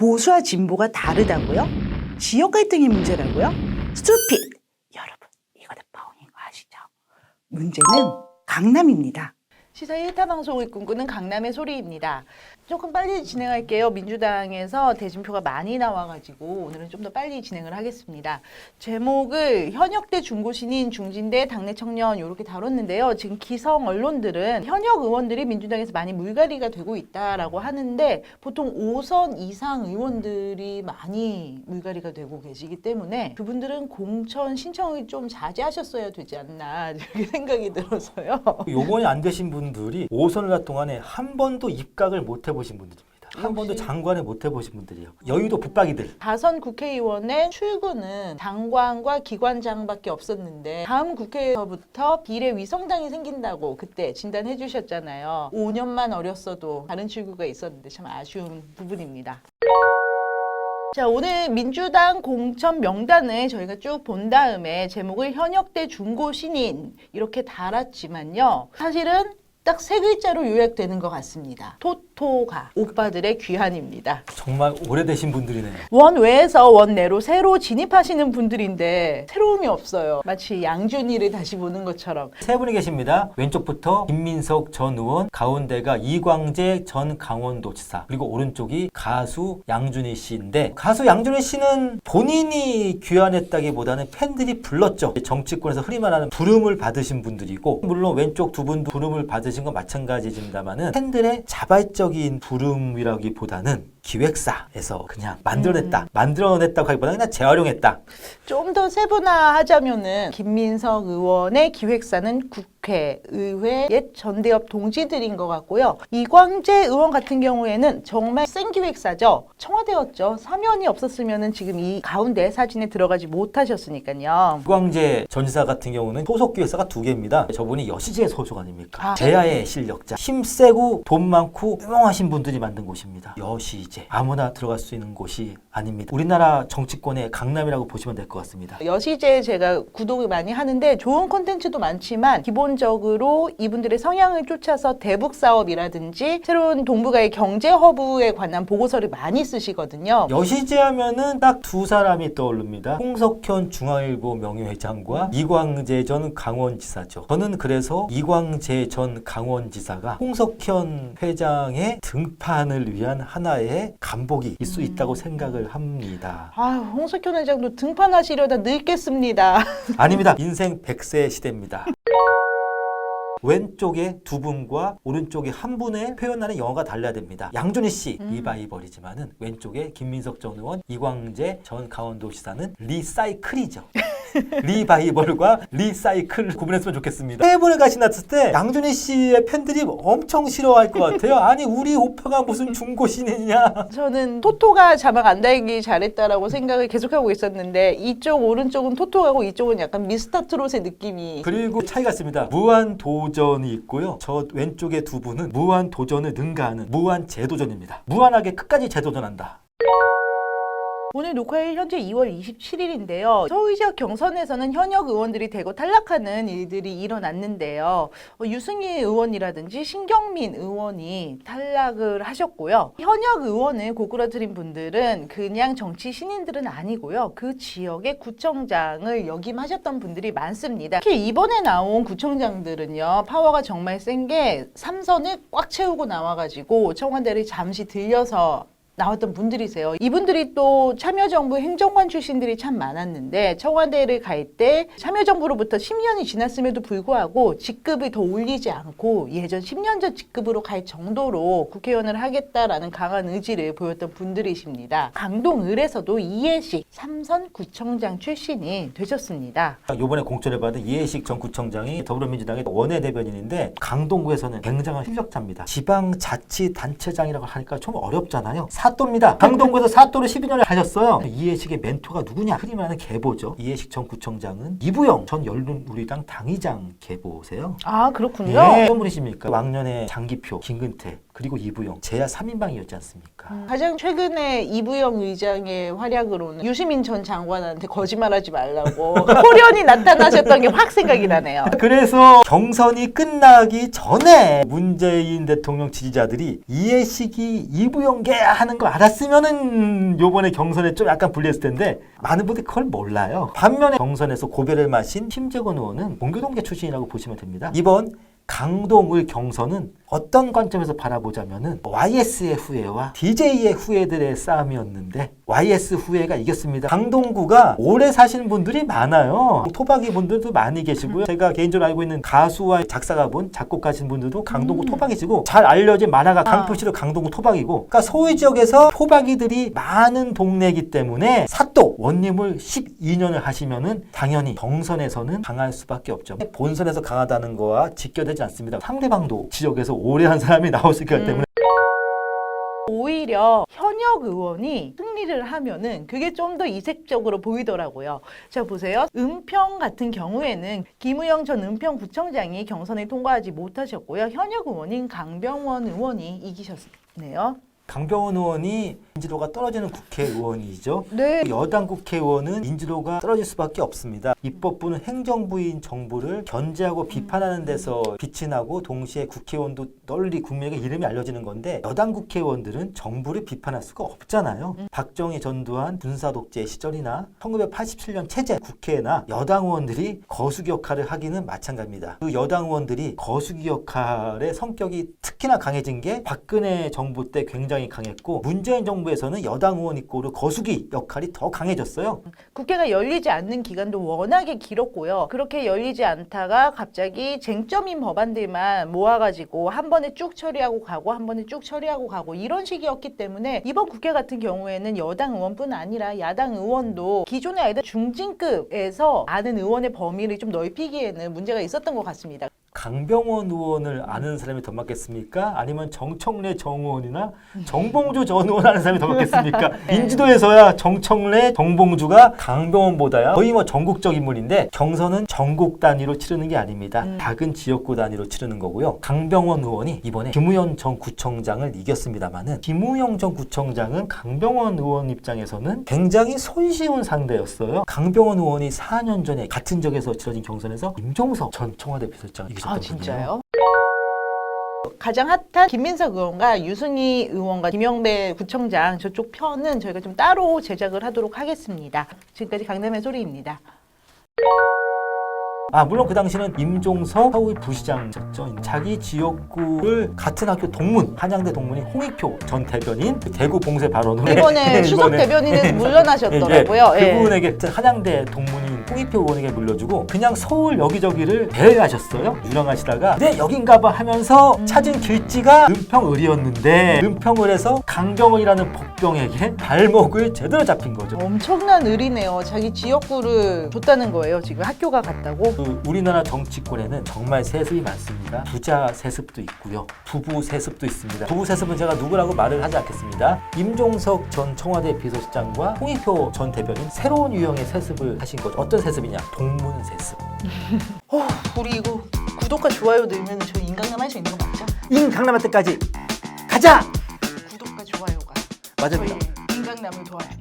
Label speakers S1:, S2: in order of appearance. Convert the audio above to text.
S1: 보수와 진보가 다르다고요? 지역 갈등이 문제라고요? 스투핏! 여러분, 이거는 뻥인 거 아시죠? 문제는 강남입니다. 시사 1타 방송을 꿈꾸는 강남의 소리입니다. 조금 빨리 진행할게요. 민주당에서 대진표가 많이 나와가지고 오늘은 좀 더 빨리 진행을 하겠습니다. 제목을 현역대 중고신인 중진대 당내 청년 이렇게 다뤘는데요. 지금 기성 언론들은 현역 의원들이 민주당에서 많이 물갈이가 되고 있다라고 하는데 보통 5선 이상 의원들이 많이 물갈이가 되고 계시기 때문에 그분들은 공천 신청을 좀 자제하셨어야 되지 않나 이렇게 생각이 들어서요.
S2: 요번이 안 되신 분들이 5선을 할 동안에 한 번도 입각을 못 해보신 분들입니다. 한 번도 장관을 못 해보신 분들이에요. 여의도 붙박이들.
S1: 다선 국회의원의 출근은 장관과 기관장밖에 없었는데 다음 국회에서부터 비례 위성당이 생긴다고 그때 진단해 주셨잖아요. 5년만 어렸어도 다른 출구가 있었는데 참 아쉬운 부분입니다. 자, 오늘 민주당 공천 명단을 저희가 쭉 본 다음에 제목을 현역대 중고신인 이렇게 달았지만요. 사실은 딱 세 글자로 요약되는 것 같습니다. 토토가 오빠들의 귀환입니다.
S2: 정말 오래되신 분들이네요.
S1: 원외에서 원내로 새로 진입하시는 분들인데 새로움이 없어요. 마치 양준이를 다시 보는 것처럼.
S2: 세 분이 계십니다. 왼쪽부터 김민석 전 의원, 가운데가 이광재 전 강원도지사, 그리고 오른쪽이 가수 양준희 씨인데 가수 양준희 씨는 본인이 귀환했다기보다는 팬들이 불렀죠. 정치권에서 흔히 말하는 부름을 받으신 분들이고 물론 왼쪽 두 분도 부름을 받으신 건 마찬가지입니다만은 팬들의 자발적인 부름이라기보다는 기획사에서 그냥 만들어냈다고 하기보다는 그냥 재활용했다.
S1: 좀 더 세분화하자면은 김민석 의원의 기획사는 국회, 의회, 옛 전대협 동지들인 것 같고요. 이광재 의원 같은 경우에는 정말 센 기획사죠. 청와대였죠. 사면이 없었으면은 지금 이 가운데 사진에 들어가지 못하셨으니까요.
S2: 이광재 전 지사 같은 경우는 소속 기획사가 2개입니다. 저분이 여시제 소속 아닙니까? 제야의 실력자, 힘세고 돈 많고 유명하신 분들이 만든 곳입니다. 여시제. 아무나 들어갈 수 있는 곳이 아닙니다. 우리나라 정치권의 강남이라고 보시면 될 것 같습니다.
S1: 여시제 제가 구독을 많이 하는데 좋은 콘텐츠도 많지만 기본적으로 이분들의 성향을 쫓아서 대북 사업이라든지 새로운 동북아의 경제 허브에 관한 보고서를 많이 쓰시거든요.
S2: 여시제 하면은 딱 두 사람이 떠오릅니다. 홍석현 중앙일보 명예회장과 이광재 전 강원지사죠. 저는 그래서 이광재 전 강원지사가 홍석현 회장의 등판을 위한 하나의 간복일 수 있다고 생각을 합니다.
S1: 아유, 홍석현 회장도 등판하시려다 늙겠습니다.
S2: 아닙니다. 인생 100세 시대입니다. 왼쪽에 두 분과 오른쪽에 한 분의 표현하는 영어가 달라야 됩니다. 양준희 씨 리바이벌이지만은 왼쪽에 김민석 전 의원, 이광재 전 강원도지사는 리사이클이죠. 리바이벌과 리사이클 구분했으면 좋겠습니다. 일본에 가시났을 때 양준희 씨의 팬들이 엄청 싫어할 것 같아요. 아니 우리 오빠가 무슨 중고신이냐.
S1: 저는 토토가 자막 안 달기 잘했다라고 생각을 계속하고 있었는데 이쪽 오른쪽은 토토가고 이쪽은 약간 미스터 트롯의 느낌이.
S2: 그리고 차이가 있습니다. 무한도전이 있고요. 저 왼쪽에 두 분은 무한도전을 능가하는 무한재도전입니다. 무한하게 끝까지 재도전한다.
S1: 오늘 녹화일 현재 2월 27일인데요. 서울 지역 경선에서는 현역 의원들이 대거 탈락하는 일들이 일어났는데요. 유승희 의원이라든지 신경민 의원이 탈락을 하셨고요. 현역 의원을 고꾸라뜨린 분들은 그냥 정치 신인들은 아니고요. 그 지역의 구청장을 역임하셨던 분들이 많습니다. 특히 이번에 나온 구청장들은요. 파워가 정말 센 게 3선을 꽉 채우고 나와가지고 청와대를 잠시 들려서 나왔던 분들이세요. 이분들이 또 참여정부 행정관 출신들이 참 많았는데 청와대를 갈 때 참여정부로부터 10년이 지났음에도 불구하고 직급을 더 올리지 않고 예전 10년 전 직급으로 갈 정도로 국회의원을 하겠다라는 강한 의지를 보였던 분들이십니다. 강동을에서도 이해식 3선 구청장 출신이 되셨습니다.
S2: 이번에 공천을 받은 이해식 전 구청장이 더불어민주당의 원내대변인인데 강동구에서는 굉장한 실력자입니다. 지방자치단체장이라고 하니까 좀 어렵잖아요. 사또입니다. 강동구에서 사또를 12년을 하셨어요. 이해식의 멘토가 누구냐? 흔히 말하는 계보죠. 이해식 전 구청장은 이부영 전 열린우리당 당의장 계보세요.
S1: 아, 그렇군요.
S2: 어떤 분이십니까? 왕년에 장기표, 김근태, 그리고 이부영 제야 3인방이었지 않습니까?
S1: 가장 최근에 이부영 의장의 활약으로는 유시민 전 장관한테 거짓말하지 말라고 호련히 나타나셨던 게 확 생각이 나네요.
S2: 그래서 경선이 끝나기 전에 문재인 대통령 지지자들이 이해식이 이부영계 하는 걸 알았으면은 요번에 경선에 좀 약간 불리했을 텐데 많은 분들이 그걸 몰라요. 반면에 경선에서 고배를 마신 심재권 의원은 공교동계 출신이라고 보시면 됩니다. 이번 강동의 경선은 어떤 관점에서 바라보자면은 YS의 후예와 DJ의 후예들의 싸움이었는데 YS 후예가 이겼습니다. 강동구가 오래 사신 분들이 많아요. 토박이 분들도 많이 계시고요. 제가 개인적으로 알고 있는 가수와 작사가분, 작곡가신 분들도 강동구 토박이시고 잘 알려진 만화가 강표시로 강동구 토박이고 그러니까 소위 지역에서 토박이들이 많은 동네이기 때문에 사또 원님을 12년을 하시면은 당연히 경선에서는 강할 수밖에 없죠. 본선에서 강하다는 거와 직결되지 않습니다. 상대방도 지역에서 오래 한 사람이 나올 수 있기 때문에
S1: 오히려 현역 의원이 승리를 하면은 그게 좀 더 이색적으로 보이더라고요. 자, 보세요. 은평 같은 경우에는 김우영 전 은평구청장이 경선에 통과하지 못하셨고요. 현역 의원인 강병원 의원이 이기셨네요.
S2: 강병원 의원이 인지도가 떨어지는 국회의원이죠.
S1: 네.
S2: 여당 국회의원은 인지도가 떨어질 수밖에 없습니다. 입법부는 행정부인 정부를 견제하고 비판하는 데서 빛이 나고 동시에 국회의원도 널리 국민에게 이름이 알려지는 건데 여당 국회의원들은 정부를 비판할 수가 없잖아요. 박정희 전두환 군사독재 시절이나 1987년 체제 국회나 여당 의원들이 거수기 역할을 하기는 마찬가지입니다. 그 여당 의원들이 거수기 역할의 성격이 특히나 강해진 게 박근혜 정부 때 굉장히 강했고 문재인 정부에서는 여당 의원 이꼬르 거수기 역할이 더 강해졌어요.
S1: 국회가 열리지 않는 기간도 워낙에 길었고요. 그렇게 열리지 않다가 갑자기 쟁점인 법안들만 모아가지고 한 번에 쭉 처리하고 가고 한 번에 쭉 처리하고 가고 이런 식이었기 때문에 이번 국회 같은 경우에는 여당 의원뿐 아니라 야당 의원도 기존에 알던 중진급에서 아는 의원의 범위를 좀 넓히기에는 문제가 있었던 것 같습니다.
S2: 강병원 의원을 아는 사람이 더 많겠습니까? 아니면 정청래 정 의원이나 정봉주 전 의원 아는 사람이 더 많겠습니까? 인지도에서야 정청래, 정봉주가 강병원보다야 거의 뭐 전국적 인물인데 경선은 전국 단위로 치르는 게 아닙니다. 작은 지역구 단위로 치르는 거고요. 강병원 의원이 이번에 김우영 전 구청장을 이겼습니다만은 김우영 전 구청장은 강병원 의원 입장에서는 굉장히 손쉬운 상대였어요. 강병원 의원이 4년 전에 같은 지역에서 치러진 경선에서 임종석 전 청와대 비서실장
S1: 아, 진짜요? 가장 핫한 김민석 의원과 유승희 의원과 김영배 구청장 저쪽 편은 저희가 좀 따로 제작을 하도록 하겠습니다. 지금까지 강남의 소리입니다.
S2: 물론 그 당시는 임종석 서울 부시장이었죠. 자기 지역구를 같은 학교 동문, 한양대 동문이 홍익표 전 대변인 대구 봉쇄 발언으로
S1: 이번에 추석 대변인에서 물러나셨더라고요.
S2: 예, 그분에게 한양대 동문인 홍익표 의원에게 물려주고 그냥 서울 여기저기를 대회하셨어요. 유랑하시다가 네 여긴가봐 하면서 찾은 길지가 은평을이었는데 은평을에서 강병원이라는 복병에게 발목을 제대로 잡힌 거죠.
S1: 엄청난 의리네요. 자기 지역구를 줬다는 거예요. 지금 학교가 같다고.
S2: 우리나라 정치권에는 정말 세습이 많습니다. 부자 세습도 있고요. 부부 세습도 있습니다. 부부 세습은 제가 누구라고 말을 하지 않겠습니다. 임종석 전 청와대 비서실장과 홍익표 전 대변인 새로운 유형의 세습을 하신 거죠. 어떤 세습이냐? 동문 세습.
S1: 우리 이거 구독과 좋아요 늘면 저희 인강남 할 수 있는 거 맞죠?
S2: 인강남할 때까지 가자!
S1: 구독과 좋아요가
S2: 맞습니다.
S1: 저희 인강남을 도와줍니다.